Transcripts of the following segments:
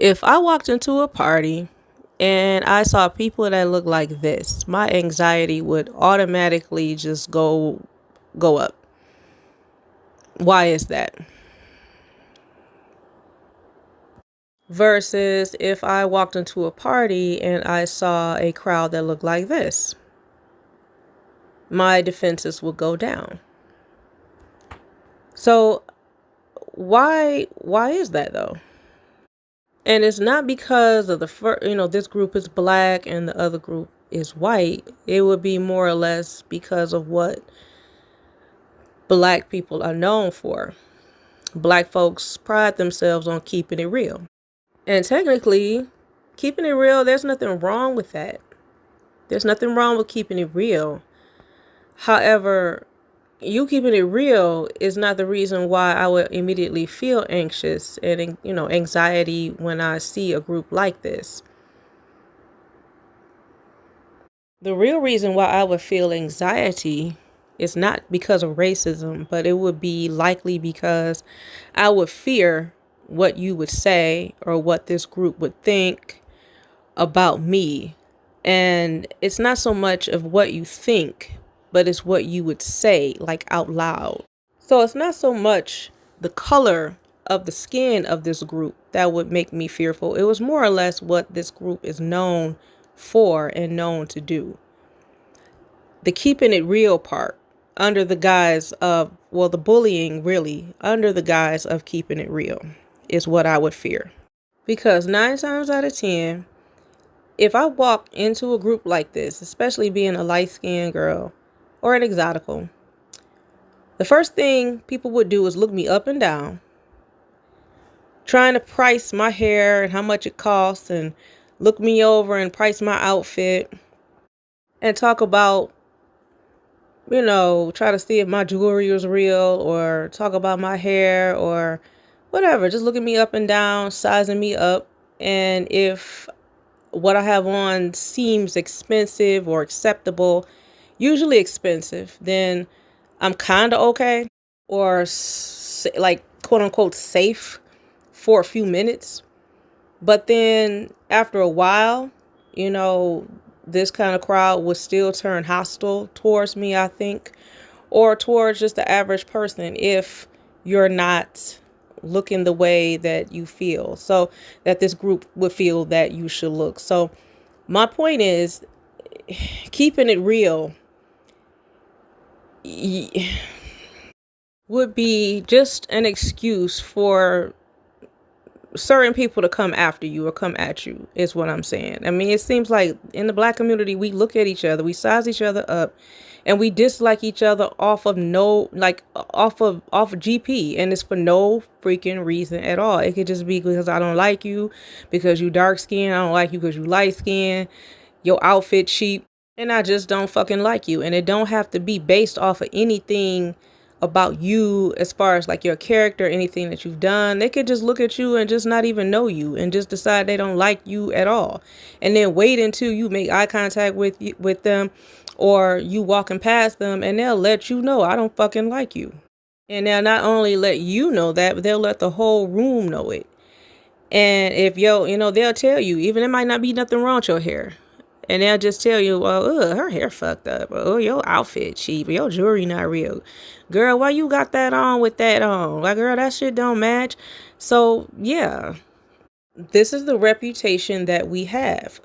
If I walked into a party and I saw people that look like this, my anxiety would automatically just go up. Why is that? Versus if I walked into a party and I saw a crowd that looked like this, my defenses would go down. So why is that though? And it's not because of the first, this group is black and the other group is white. It would be more or less because of what black people are known for. Black folks pride themselves on keeping it real. And technically, keeping it real, there's nothing wrong with that. There's nothing wrong with keeping it real. However, you keeping it real is not the reason why I would immediately feel anxious and, anxiety when I see a group like this. The real reason why I would feel anxiety is not because of racism, but it would be likely because I would fear what you would say or what this group would think about me. And it's not so much of what you think, but it's what you would say, like out loud. So it's not so much the color of the skin of this group that would make me fearful. It was more or less what this group is known for and known to do. The keeping it real part under the guise of, the bullying really under the guise of keeping it real is what I would fear. Because 9 times out of 10, if I walk into a group like this, especially being a light-skinned girl or an exotical, the first thing people would do is look me up and down, trying to price my hair and how much it costs, and look me over and price my outfit, and talk about, try to see if my jewelry was real, or talk about my hair or whatever. Just looking me up and down, sizing me up. And if what I have on seems expensive or acceptable, usually expensive, then I'm kind of okay, or like quote unquote safe for a few minutes. But then after a while, this kind of crowd would still turn hostile towards me, I think, or towards just the average person if you're not looking the way that you feel, so that this group would feel that you should look. So my point is, keeping it real would be just an excuse for certain people to come after you or come at you, is what I'm saying. I mean, it seems like in the black community, we look at each other, we size each other up, and we dislike each other off of GP, and it's for no freaking reason at all. It could just be because I don't like you because you dark skin, I don't like you because you light skin, your outfit cheap, and I just don't fucking like you. And it don't have to be based off of anything about you as far as like your character, anything that you've done. They could just look at you and just not even know you and just decide they don't like you at all, and then wait until you make eye contact with them, or you walking past them, and they'll let you know, I don't fucking like you. And they'll not only let you know that, but they'll let the whole room know it. And if they'll tell you, even it might not be nothing wrong with your hair, and they'll just tell you, well, her hair fucked up. Oh, your outfit cheap. Your jewelry not real. Girl, why you got that on with that on? Like, girl, that shit don't match. So, yeah. This is the reputation that we have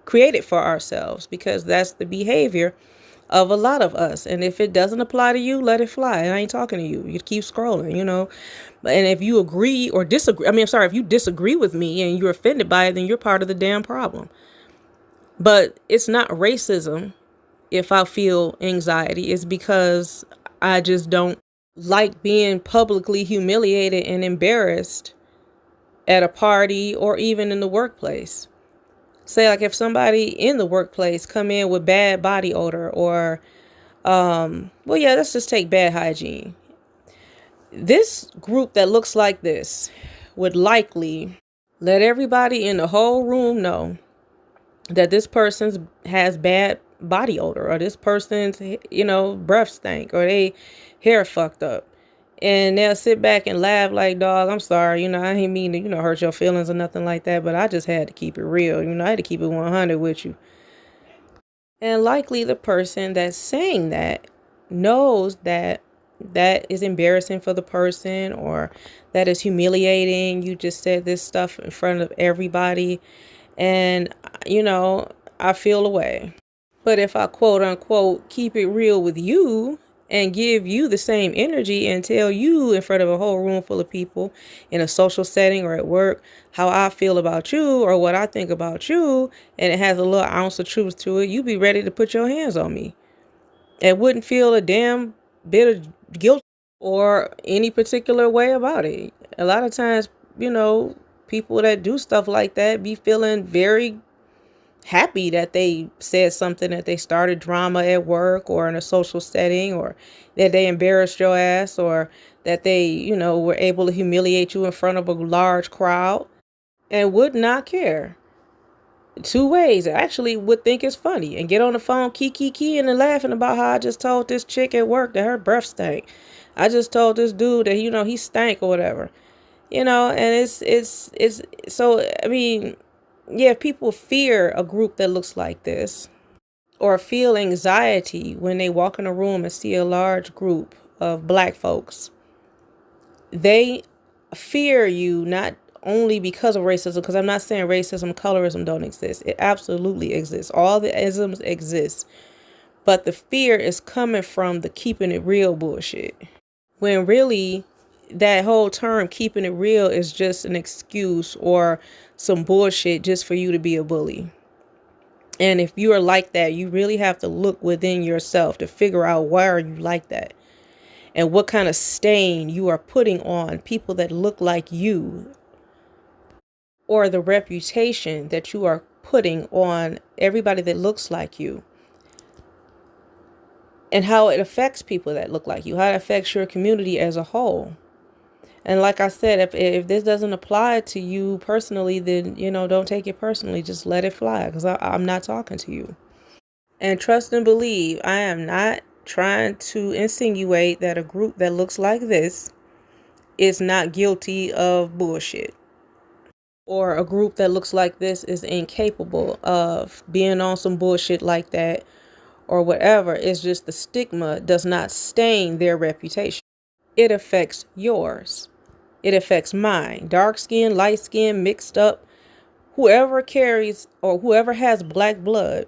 created for ourselves, because that's the behavior of a lot of us. And if it doesn't apply to you, let it fly. I ain't talking to you. You keep scrolling, And if you agree or disagree, if you disagree with me and you're offended by it, then you're part of the damn problem. But it's not racism if I feel anxiety. It's because I just don't like being publicly humiliated and embarrassed at a party or even in the workplace. Say, like, if somebody in the workplace come in with bad body odor, or, let's just take bad hygiene. This group that looks like this would likely let everybody in the whole room know that this person has bad body odor, or this person's, breath stank, or they hair fucked up. And they'll sit back and laugh like, dog, I'm sorry, I didn't mean to, hurt your feelings or nothing like that, but I just had to keep it real. I had to keep it 100 with you. And likely the person that's saying that knows that that is embarrassing for the person, or that is humiliating. You just said this stuff in front of everybody, and I feel away. But if I quote unquote keep it real with you and give you the same energy and tell you in front of a whole room full of people in a social setting or at work how I feel about you or what I think about you, and it has a little ounce of truth to it, you be ready to put your hands on me and wouldn't feel a damn bit of guilt or any particular way about it. A lot of times, people that do stuff like that be feeling very happy that they said something, that they started drama at work or in a social setting, or that they embarrassed your ass, or that they, were able to humiliate you in front of a large crowd and would not care. Two ways. Actually would think it's funny and get on the phone keying and laughing about how I just told this chick at work that her breath stank. I just told this dude that, he stank or whatever. And it's so, I mean, yeah, if people fear a group that looks like this, or feel anxiety when they walk in a room and see a large group of black folks, they fear you not only because of racism, because I'm not saying racism, colorism don't exist. It absolutely exists. All the isms exist. But the fear is coming from the keeping it real bullshit. When really that whole term keeping it real is just an excuse or some bullshit just for you to be a bully. And if you are like that, you really have to look within yourself to figure out why are you like that, and what kind of stain you are putting on people that look like you, or the reputation that you are putting on everybody that looks like you, and how it affects people that look like you, how it affects your community as a whole. And like I said, if this doesn't apply to you personally, then, don't take it personally. Just let it fly, because I'm not talking to you. And trust and believe, I am not trying to insinuate that a group that looks like this is not guilty of bullshit, or a group that looks like this is incapable of being on some bullshit like that or whatever. It's just the stigma does not stain their reputation. It affects yours. It affects mine. Dark skin, light skin, mixed up. Whoever carries or whoever has black blood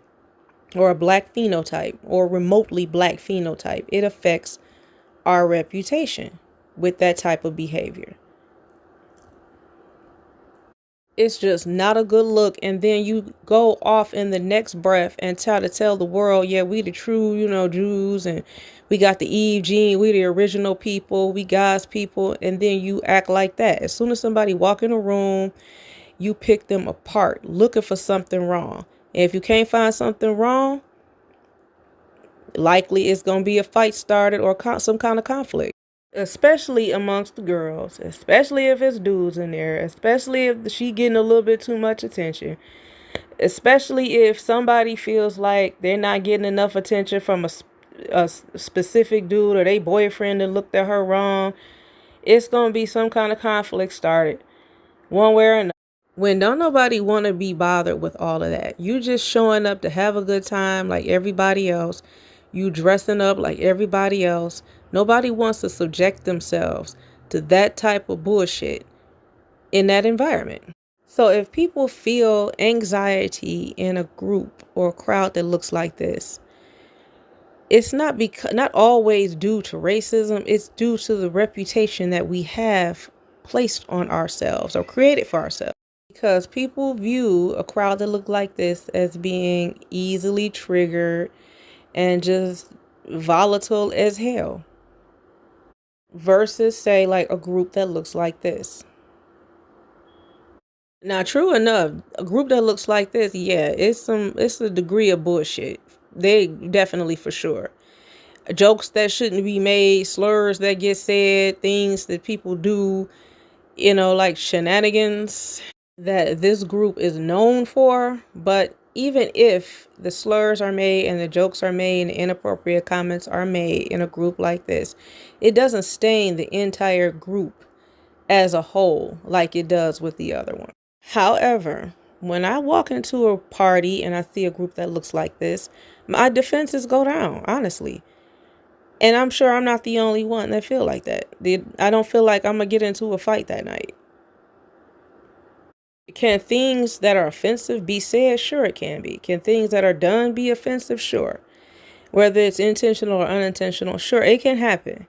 or a black phenotype or remotely black phenotype, it affects our reputation with that type of behavior. It's just not a good look. And then you go off in the next breath and try to tell the world, yeah, we the true, Jews, and we got the Eve gene, we the original people, we God's people. And then you act like that. As soon as somebody walk in a room, you pick them apart looking for something wrong. And if you can't find something wrong, likely it's going to be a fight started or some kind of conflict. Especially amongst the girls, especially if it's dudes in there, especially if she getting a little bit too much attention, especially if somebody feels like they're not getting enough attention from a specific dude, or they boyfriend that looked at her wrong. It's going to be some kind of conflict started one way or another. When don't nobody want to be bothered with all of that. You just showing up to have a good time like everybody else. You dressing up like everybody else. Nobody wants to subject themselves to that type of bullshit in that environment. So if people feel anxiety in a group or a crowd that looks like this, it's not always due to racism. It's due to the reputation that we have placed on ourselves or created for ourselves. Because people view a crowd that look like this as being easily triggered and just volatile as hell, versus say like a group that looks like this. Now, true enough, a group that looks like this, yeah, it's a degree of bullshit. They definitely, for sure. Jokes that shouldn't be made, slurs that get said, things that people do, like shenanigans that this group is known for. But even if the slurs are made and the jokes are made and the inappropriate comments are made in a group like this, it doesn't stain the entire group as a whole like it does with the other one. However, when I walk into a party and I see a group that looks like this, my defenses go down, honestly. And I'm sure I'm not the only one that feel like that. I don't feel like I'm going to get into a fight that night. Can things that are offensive be said? Sure, it can be. Can things that are done be offensive? Sure. Whether it's intentional or unintentional, sure, it can happen.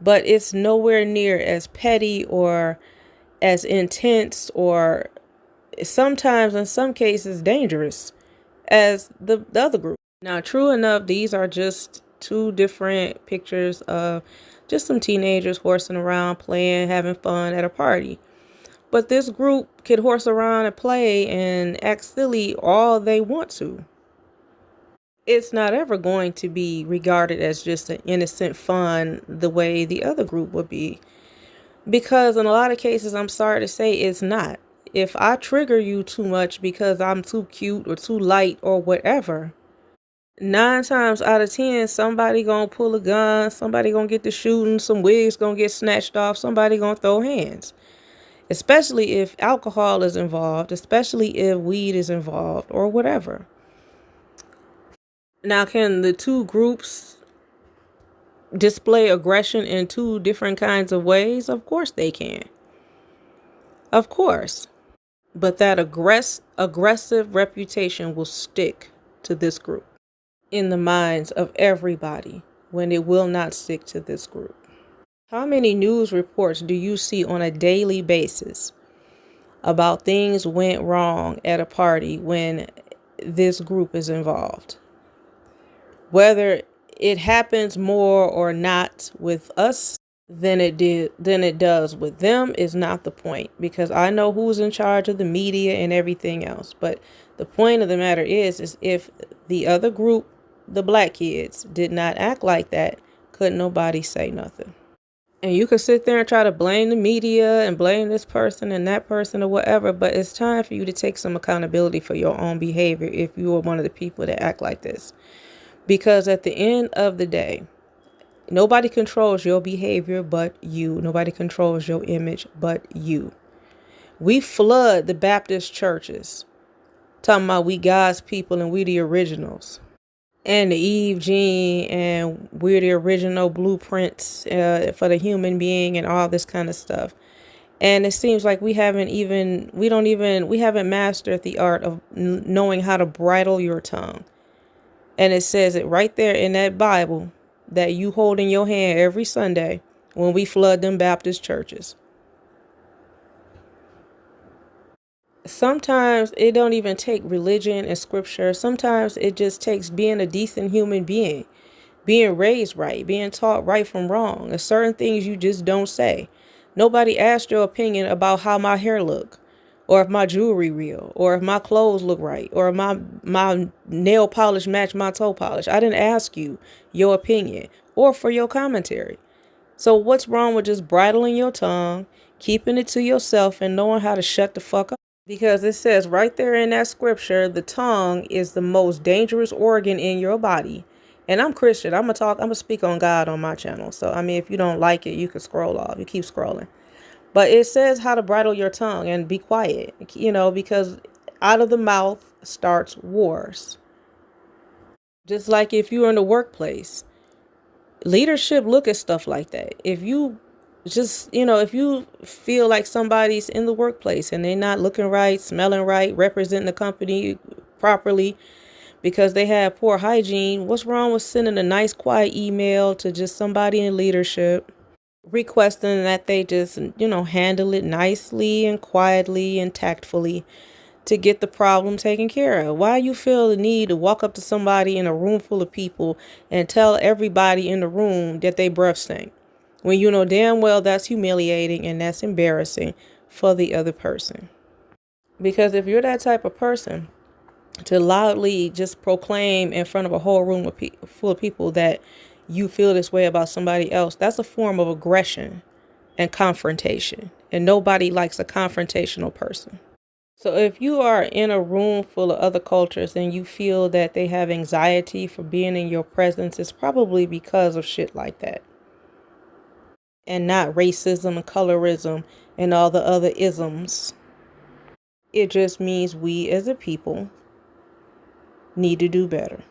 But it's nowhere near as petty or as intense or sometimes, in some cases, dangerous as the other group. Now, true enough, these are just two different pictures of just some teenagers horsing around, playing, having fun at a party. But this group could horse around and play and act silly all they want to. It's not ever going to be regarded as just an innocent fun the way the other group would be. Because in a lot of cases, I'm sorry to say, it's not. If I trigger you too much because I'm too cute or too light or whatever, 9 times out of 10, somebody gonna pull a gun, somebody gonna get to shooting, some wigs gonna get snatched off, somebody gonna throw hands. Especially if alcohol is involved, especially if weed is involved or whatever. Now, can the two groups display aggression in two different kinds of ways? Of course they can. Of course. But that aggressive reputation will stick to this group in the minds of everybody when it will not stick to this group. How many news reports do you see on a daily basis about things went wrong at a party when this group is involved? Whether it happens more or not with us than it does with them is not the point, because I know who's in charge of the media and everything else. But the point of the matter is if the other group, the black kids, did not act like that, couldn't nobody say nothing. And you can sit there and try to blame the media and blame this person and that person or whatever, but it's time for you to take some accountability for your own behavior if you are one of the people that act like this. Because at the end of the day, nobody controls your behavior but you. Nobody controls your image but you. We flood the Baptist churches talking about we God's people and we the originals. And the Eve gene, and we're the original blueprints for the human being and all this kind of stuff. And it seems like we haven't mastered the art of knowing how to bridle your tongue. And it says it right there in that Bible that you hold in your hand every Sunday when we flood them Baptist churches. Sometimes it don't even take religion and scripture. Sometimes it just takes being a decent human being, being raised right, being taught right from wrong. There's certain things you just don't say. Nobody asked your opinion about how my hair look, or if my jewelry real, or if my clothes look right, or if my nail polish match my toe polish. I didn't ask you your opinion or for your commentary. So what's wrong with just bridling your tongue, keeping it to yourself, and knowing how to shut the fuck up? Because it says right there in that scripture, the tongue is the most dangerous organ in your body. And I'm Christian. I'm gonna speak on God on my channel. So, I mean, if you don't like it, you can scroll off. You keep scrolling. But it says how to bridle your tongue and be quiet, because out of the mouth starts wars. Just like if you're in the workplace, leadership look at stuff like that. If you feel like somebody's in the workplace and they're not looking right, smelling right, representing the company properly because they have poor hygiene, what's wrong with sending a nice, quiet email to just somebody in leadership requesting that they just, handle it nicely and quietly and tactfully to get the problem taken care of? Why you feel the need to walk up to somebody in a room full of people and tell everybody in the room that they breath stink, when you know damn well that's humiliating and that's embarrassing for the other person? Because if you're that type of person to loudly just proclaim in front of a whole room full of people that you feel this way about somebody else, that's a form of aggression and confrontation. And nobody likes a confrontational person. So if you are in a room full of other cultures and you feel that they have anxiety for being in your presence, it's probably because of shit like that. And not racism and colorism and all the other isms. It just means we as a people need to do better.